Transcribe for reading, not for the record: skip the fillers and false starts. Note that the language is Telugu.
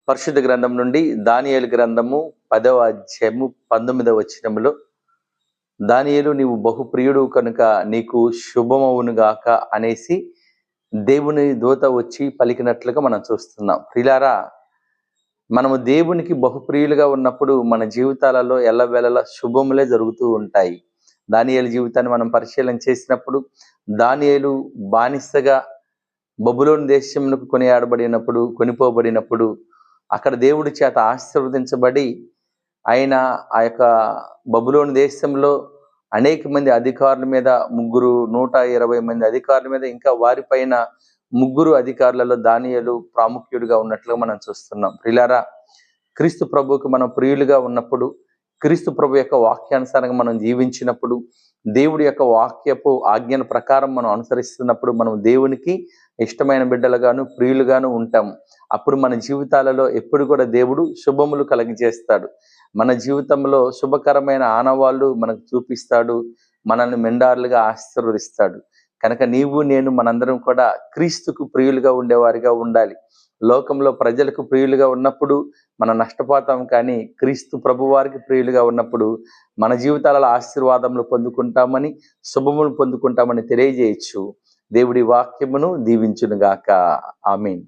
పరిశుద్ధ గ్రంథం నుండి దానియేలు గ్రంథము 10వ అధ్యాయము 19వ వచనములో, దానియేలు నీవు బహుప్రియుడు కనుక నీకు శుభమవునుగాక అనేసి దేవుని దూత వచ్చి పలికినట్లుగా మనం చూస్తున్నాం. ప్రియులారా, మనము దేవునికి బహుప్రియులుగా ఉన్నప్పుడు మన జీవితాలలో ఎల్లవేళలా శుభములే జరుగుతూ ఉంటాయి. దానియేలు జీవితాన్ని మనం పరిశీలన చేసినప్పుడు, దానియేలు బానిసగా బబులోను దేశమునకు కొనిపోబడినప్పుడు అక్కడ దేవుడి చేత ఆశీర్వదించబడి ఆయన ఆ యొక్క బబులోను దేశంలో అనేక మంది అధికారుల మీద 120 మంది అధికారుల మీద, ఇంకా వారిపైన 3 అధికారులలో దానియేలు ప్రాముఖ్యుడిగా ఉన్నట్లుగా మనం చూస్తున్నాం. ప్రియులారా, క్రీస్తు ప్రభువుకు మనం ప్రియులుగా ఉన్నప్పుడు, క్రీస్తు ప్రభు యొక్క వాక్యానుసారంగా మనం జీవించినప్పుడు, దేవుడి యొక్క వాక్యపు ఆజ్ఞల ప్రకారం మనం అనుసరిస్తున్నప్పుడు మనం దేవునికి ఇష్టమైన బిడ్డలుగాను ప్రియులుగాను ఉంటాం. అప్పుడు మన జీవితాలలో ఎప్పుడు కూడా దేవుడు శుభములు కలిగజేస్తాడు. మన జీవితంలో శుభకరమైన ఆనవాళ్ళు మనకు చూపిస్తాడు, మనల్ని మెండారులుగా ఆశీర్వదిస్తాడు. కనుక నీవు నేను మనందరం కూడా క్రీస్తుకు ప్రియులుగా ఉండేవారిగా ఉండాలి. లోకంలో ప్రజలకు ప్రియులుగా ఉన్నప్పుడు మనం నష్టపోతాం, కానీ క్రీస్తు ప్రభువారికి ప్రియులుగా ఉన్నప్పుడు మన జీవితాలలో ఆశీర్వాదములు పొందుకుంటామని, శుభములు పొందుకుంటామని తెలియజేయచ్చు. దేవుడి వాక్యమును దీవించునుగాక. ఆమేన్.